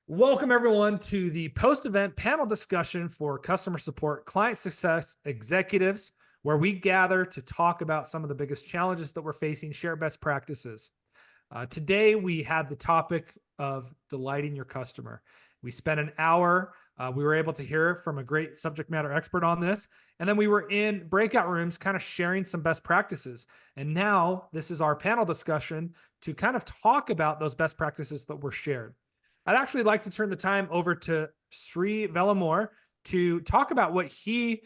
Welcome, everyone, to the post-event panel discussion for customer support client success executives, where we gather to talk about some of the biggest challenges that we're facing, share best practices. Today, we had the topic of delighting your customer. We spent an hour. We were able to hear from a great subject matter expert on this. And then we were in breakout rooms kind of sharing some best practices. And now this is our panel discussion to kind of talk about those best practices that were shared. I'd actually like to turn the time over to Sri Velamoor to talk about what he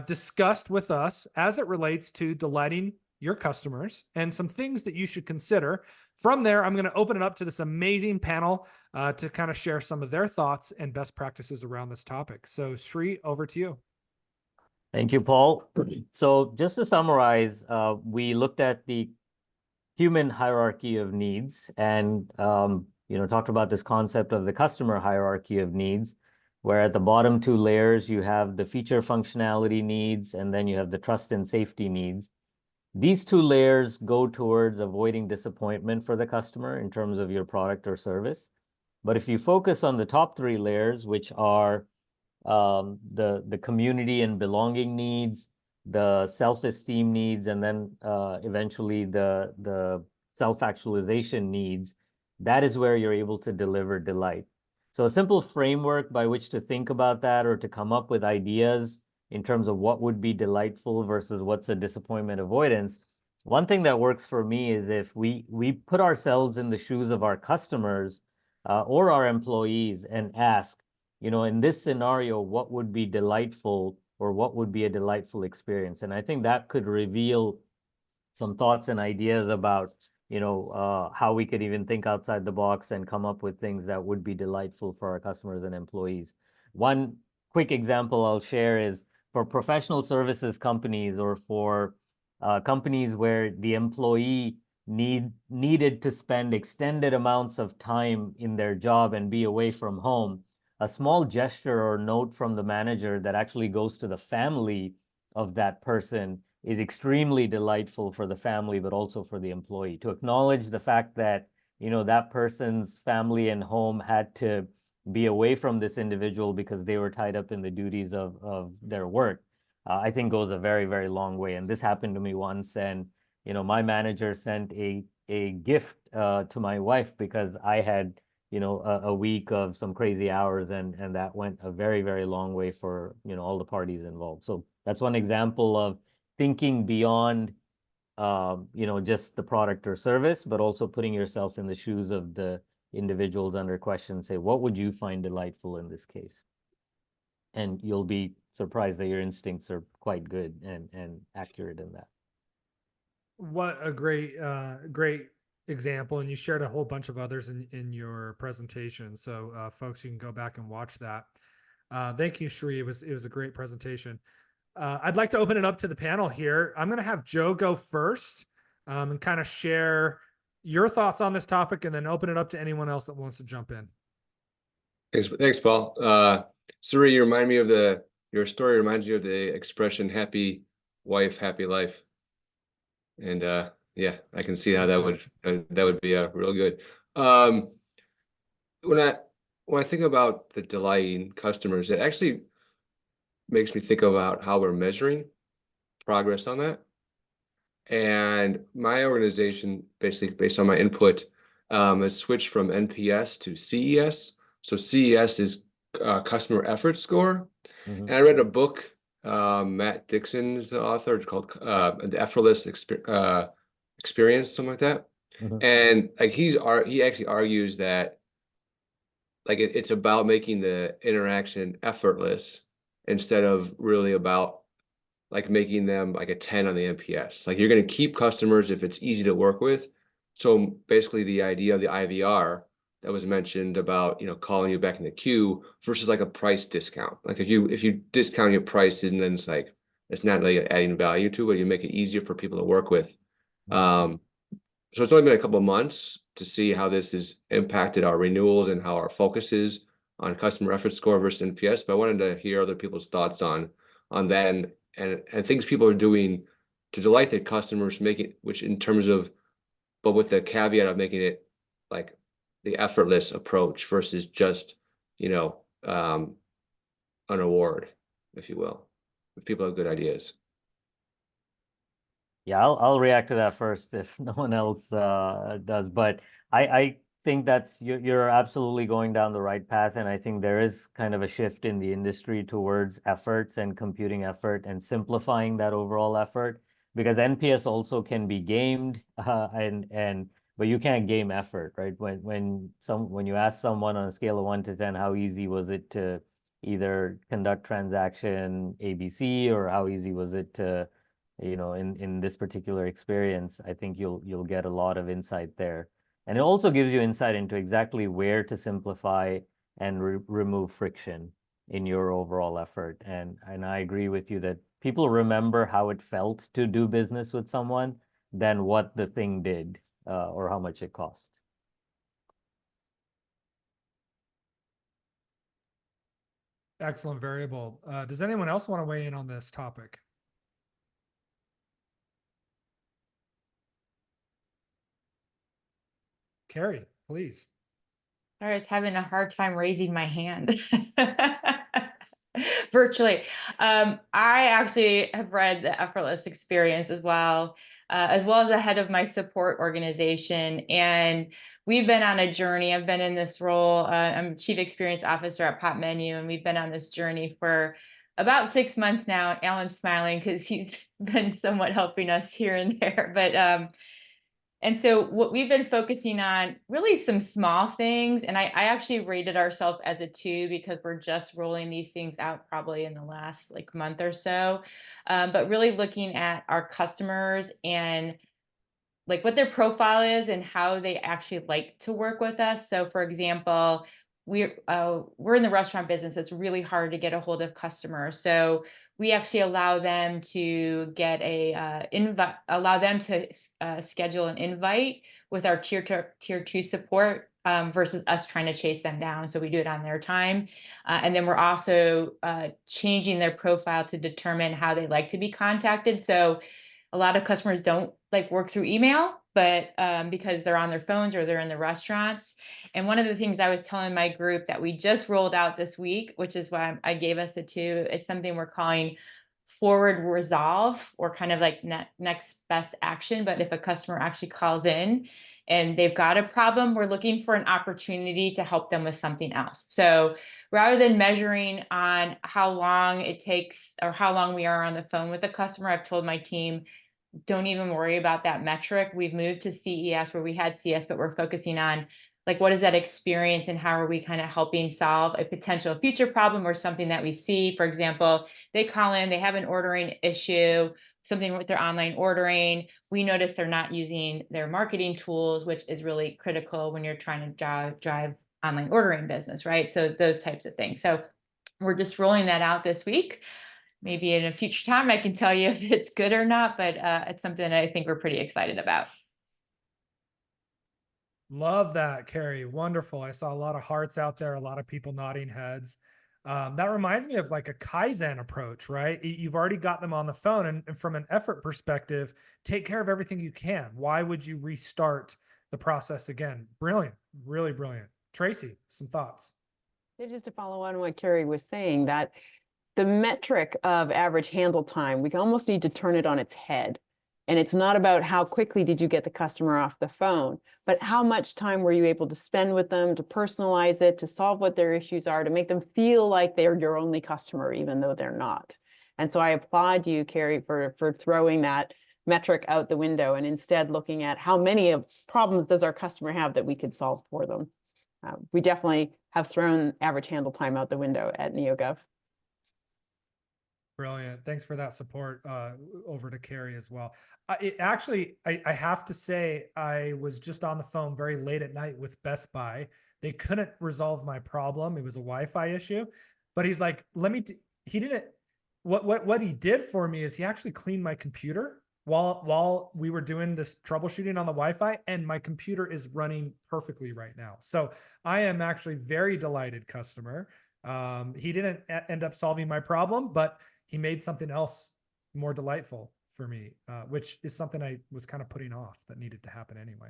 discussed with us as it relates to delighting your customers and some things that you should consider. From there, I'm going to open it up to this amazing panel to kind of share some of their thoughts and best practices around this topic. So, Sri, over to you. Thank you, Paul. So just to summarize, we looked at the human hierarchy of needs and talked about this concept of the customer hierarchy of needs, where at the bottom two layers, you have the feature functionality needs, and then you have the trust and safety needs. These two layers go towards avoiding disappointment for the customer in terms of your product or service. But if you focus on the top three layers, which are the community and belonging needs, the self-esteem needs, and then eventually the self-actualization needs, that is where you're able to deliver delight. So a simple framework by which to think about that or to come up with ideas in terms of what would be delightful versus what's a disappointment avoidance. One thing that works for me is if we put ourselves in the shoes of our customers or our employees and ask, in this scenario, what would be delightful or what would be a delightful experience? And I think that could reveal some thoughts and ideas about, how we could even think outside the box and come up with things that would be delightful for our customers and employees. One quick example I'll share is for professional services companies or for companies where the employee needed to spend extended amounts of time in their job and be away from home. A small gesture or note from the manager that actually goes to the family of that person is extremely delightful for the family, but also for the employee. To acknowledge the fact that, that person's family and home had to be away from this individual because they were tied up in the duties of their work, I think goes a very, very long way. And this happened to me once, and, my manager sent a gift to my wife because I had a week of some crazy hours, and that went a very, very long way for, all the parties involved. So that's one example of thinking beyond, just the product or service, but also putting yourself in the shoes of the individuals under question. Say, what would you find delightful in this case? And you'll be surprised that your instincts are quite good and accurate in that. What a great example, and you shared a whole bunch of others in your presentation. So, folks, you can go back and watch that. Thank you, Sri. It was a great presentation. I'd like to open it up to the panel here. I'm going to have Joe go first and kind of share your thoughts on this topic, and then open it up to anyone else that wants to jump in. Thanks, Paul. Sri, you remind me of your story reminds you of the expression "happy wife, happy life," and yeah, I can see how that would be real good. When I think about the delighting customers, it actually makes me think about how we're measuring progress on that. And my organization, basically based on my input, has switched from NPS to CES. So CES is customer effort score. Mm-hmm. And I read a book, Matt Dixon's the author. It's called The Effortless Experience, something like that. Mm-hmm. And like he actually argues that like it's about making the interaction effortless instead of really about like making them like a 10 on the NPS. Like you're going to keep customers if it's easy to work with. So basically the idea of the IVR that was mentioned about, calling you back in the queue versus like a price discount. Like if you discount your prices and then it's not really adding value to it, you make it easier for people to work with. So it's only been a couple of months to see how this has impacted our renewals and how our focus is on customer effort score versus NPS. But I wanted to hear other people's thoughts on that and things people are doing to delight their customers, which in terms of, but with the caveat of making it like the effortless approach versus just, you know, an award, if you will, if people have good ideas. Yeah, I'll react to that first if no one else does. But I think that's you're absolutely going down the right path, and I think there is kind of a shift in the industry towards efforts and computing effort and simplifying that overall effort, because NPS also can be gamed, and but you can't game effort, right? When you ask someone on a scale of 1 to 10, how easy was it to either conduct transaction ABC, or how easy was it to, in this particular experience, I think you'll get a lot of insight there. And it also gives you insight into exactly where to simplify and remove friction in your overall effort. And I agree with you that people remember how it felt to do business with someone than what the thing did, or how much it cost. Excellent variable. Does anyone else want to weigh in on this topic? Carrie, please. I was having a hard time raising my hand virtually. I actually have read the Effortless Experience as well as the head of my support organization. And we've been on a journey. I've been in this role. I'm Chief Experience Officer at Pop Menu, and we've been on this journey for about 6 months now. Alan's smiling because he's been somewhat helping us here and there. But and so what we've been focusing on, really some small things, and I actually rated ourselves as a 2 because we're just rolling these things out probably in the last month or so, but really looking at our customers and what their profile is and how they actually like to work with us. So for example, we're in the restaurant business. It's really hard to get a hold of customers. So we actually allow them to get a invite, allow them to schedule an invite with our tier 2 support versus us trying to chase them down. So we do it on their time. And then we're also changing their profile to determine how they like to be contacted. So a lot of customers don't work through email, but because they're on their phones or they're in the restaurants. And one of the things I was telling my group that we just rolled out this week, which is why I gave us a 2, is something we're calling forward resolve, or kind of next best action. But if a customer actually calls in and they've got a problem, we're looking for an opportunity to help them with something else. So rather than measuring on how long it takes or how long we are on the phone with a customer, I've told my team, don't even worry about that metric. We've moved to CES where we had CS, but we're focusing on what is that experience and how are we kind of helping solve a potential future problem or something that we see. For example, they call in, they have an ordering issue, something with their online ordering. We notice they're not using their marketing tools, which is really critical when you're trying to drive online ordering business, right? So those types of things. So we're just rolling that out this week. Maybe in a future time, I can tell you if it's good or not, but it's something that I think we're pretty excited about. Love that, Carrie. Wonderful. I saw a lot of hearts out there, a lot of people nodding heads. That reminds me of a Kaizen approach, right? You've already got them on the phone, and from an effort perspective, take care of everything you can. Why would you restart the process again? Brilliant. Really brilliant. Tracy, some thoughts. Yeah, just to follow on what Carrie was saying, that the metric of average handle time, we almost need to turn it on its head. And it's not about how quickly did you get the customer off the phone, but how much time were you able to spend with them, to personalize it, to solve what their issues are, to make them feel like they're your only customer, even though they're not. And so I applaud you, Carrie, for throwing that metric out the window and instead looking at how many of problems does our customer have that we could solve for them. We definitely have thrown average handle time out the window at NeoGov. Brilliant. Thanks for that support over to Carrie as well. I have to say, I was just on the phone very late at night with Best Buy. They couldn't resolve my problem. It was a Wi-Fi issue, but he's like, he didn't, what he did for me is he actually cleaned my computer while we were doing this troubleshooting on the Wi-Fi, and my computer is running perfectly right now. So I am actually very delighted customer. He didn't end up solving my problem, but he made something else more delightful for me, which is something I was kind of putting off that needed to happen anyway.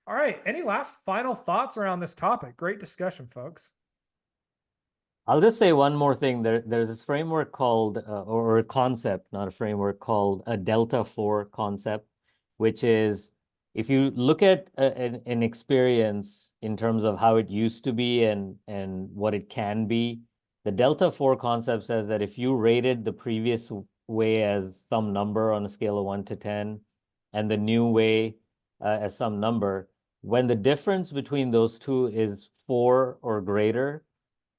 All right. Any last final thoughts around this topic? Great discussion, folks. I'll just say one more thing. There's this framework called, or a concept, not a framework, called a Delta 4 concept, which is if you look at an experience in terms of how it used to be and what it can be, the Delta 4 concept says that if you rated the previous way as some number on a scale of 1 to 10, and the new way as some number, when the difference between those two is 4 or greater,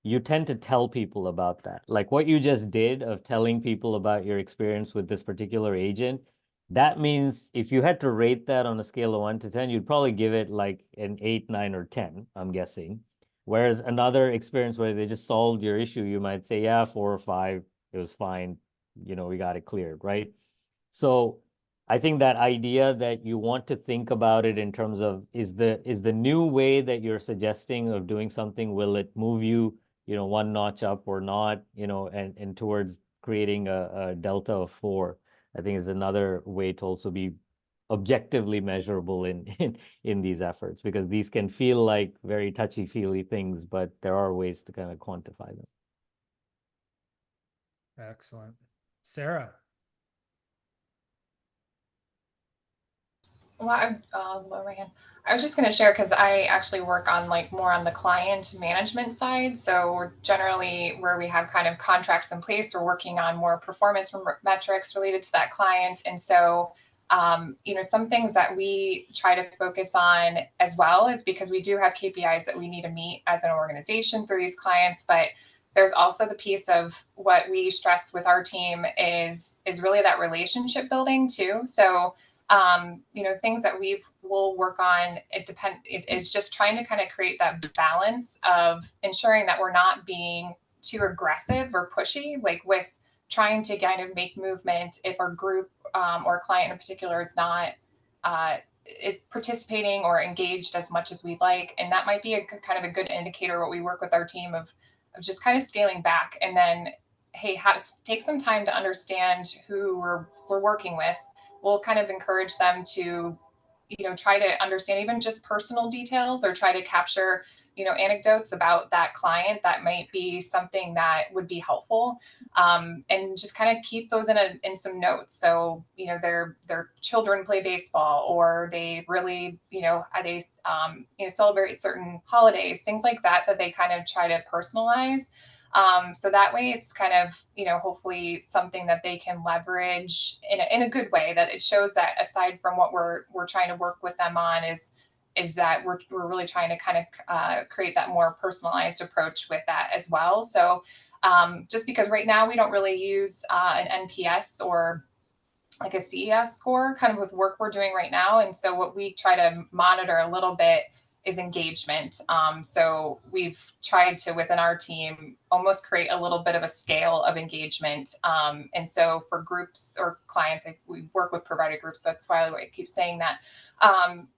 you tend to tell people about that. Like what you just did of telling people about your experience with this particular agent, that means if you had to rate that on a scale of 1 to 10, you'd probably give it like an 8, 9, or 10, I'm guessing. Whereas another experience where they just solved your issue, you might say, yeah, 4 or 5, it was fine. We got it cleared, right? So I think that idea that you want to think about it in terms of is the new way that you're suggesting of doing something, will it move you one notch up or not, and towards creating a delta of 4, I think is another way to also be objectively measurable in these efforts, because these can feel like very touchy-feely things, but there are ways to kind of quantify them. Excellent. Sarah. Well, lower my hand. I was just going to share because I actually work on more on the client management side. So we're generally where we have kind of contracts in place, we're working on more performance metrics related to that client. And so, some things that we try to focus on as well is because we do have KPIs that we need to meet as an organization through these clients, but there's also the piece of what we stress with our team is really that relationship building too. So things that will work on, it is just trying to kind of create that balance of ensuring that we're not being too aggressive or pushy, like with trying to kind of make movement if our group or client in particular is not participating or engaged as much as we'd like. And that might be kind of a good indicator what we work with our team of just kind of scaling back, and then, hey, how to take some time to understand who we're working with. We'll kind of encourage them to, try to understand even just personal details or try to capture, anecdotes about that client that might be something that would be helpful, and just kind of keep those in some notes. So, their children play baseball, or they really, they celebrate certain holidays, things like that they kind of try to personalize. So that way it's kind of, hopefully something that they can leverage in a good way, that it shows that aside from what we're trying to work with them on is that we're really trying to kind of create that more personalized approach with that as well. So just because right now we don't really use an NPS or like a CES score kind of with work we're doing right now. And so what we try to monitor a little bit is engagement. So we've tried to, within our team, almost create a little bit of a scale of engagement. And so for groups or clients, we work with provider groups. So that's why I keep saying that.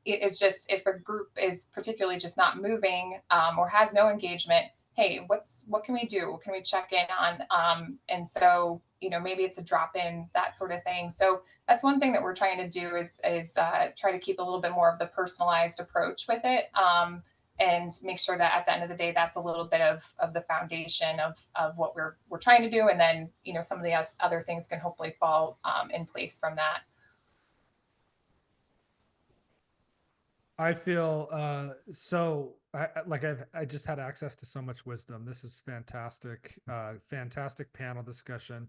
It is just, if a group is particularly just not moving or has no engagement, hey, what can we do? Can we check in on? And so, maybe it's a drop in, that sort of thing. So that's one thing that we're trying to do is try to keep a little bit more of the personalized approach with it. And make sure that at the end of the day, that's a little bit of the foundation of what we're trying to do. And then, some of the other things can hopefully fall in place from that. I feel I just had access to so much wisdom. This is fantastic. Fantastic panel discussion.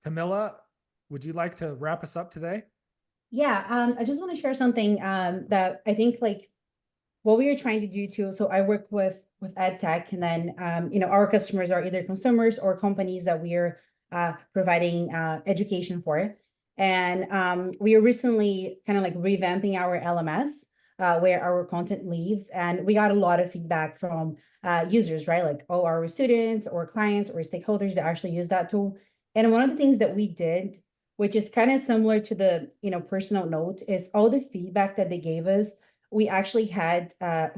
Camilla, would you like to wrap us up today? Yeah, I just want to share something that I think what we are trying to do too. So I work with ed tech, and then our customers are either consumers or companies that we are providing education for. And we are recently kind of revamping our LMS where our content lives, and we got a lot of feedback from users, right? Like, oh, our students or clients or stakeholders that actually use that tool. And one of the things that we did, which is kind of similar to the personal note, is all the feedback that they gave us. We actually had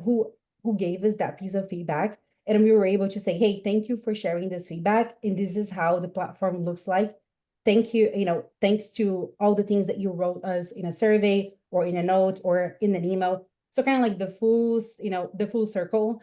who gave us that piece of feedback, and we were able to say, hey, thank you for sharing this feedback, and this is how the platform looks like. Thank you, thanks to all the things that you wrote us in a survey or in a note or in an email. So kind of like the the full circle,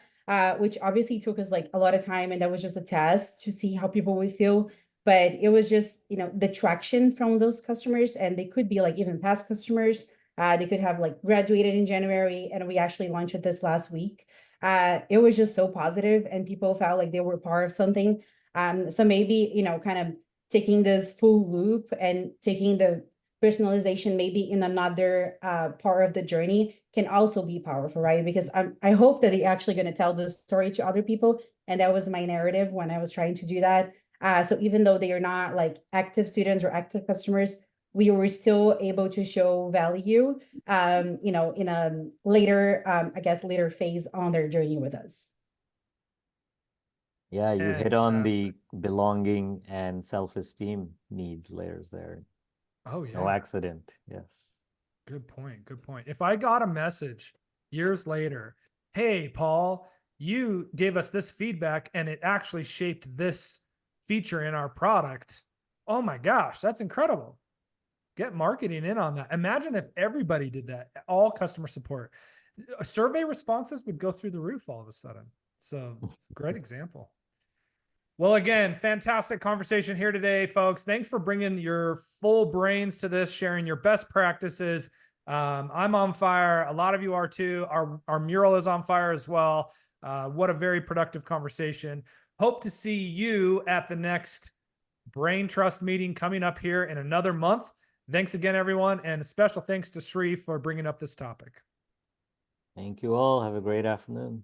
which obviously took us like a lot of time, and that was just a test to see how people would feel. But it was just, the traction from those customers, and they could be like even past customers. They could have like graduated in January, and we actually launched it this last week. It was just so positive, and people felt like they were part of something. So maybe, kind of taking this full loop and taking the personalization maybe in another part of the journey can also be powerful, right? Because I hope that they're actually going to tell this story to other people. And that was my narrative when I was trying to do that. So even though they are not like active students or active customers, we were still able to show value, in a later, later phase on their journey with us. Yeah, you hit on the Fantastic. belonging and self-esteem needs layers there. Oh yeah. No accident. Yes. Good point. Good point. If I got a message years later, hey, Paul, you gave us this feedback and it actually shaped this feature in our product. Oh my gosh, that's incredible. Get marketing in on that. Imagine if everybody did that, all customer support. Survey responses would go through the roof all of a sudden. So it's a great example. Well, again, fantastic conversation here today, folks. Thanks for bringing your full brains to this, sharing your best practices. I'm on fire. A lot of you are too. Our mural is on fire as well. What a very productive conversation. Hope to see you at the next Brain Trust meeting coming up here in another month. Thanks again, everyone. And a special thanks to Sri for bringing up this topic. Thank you all. Have a great afternoon.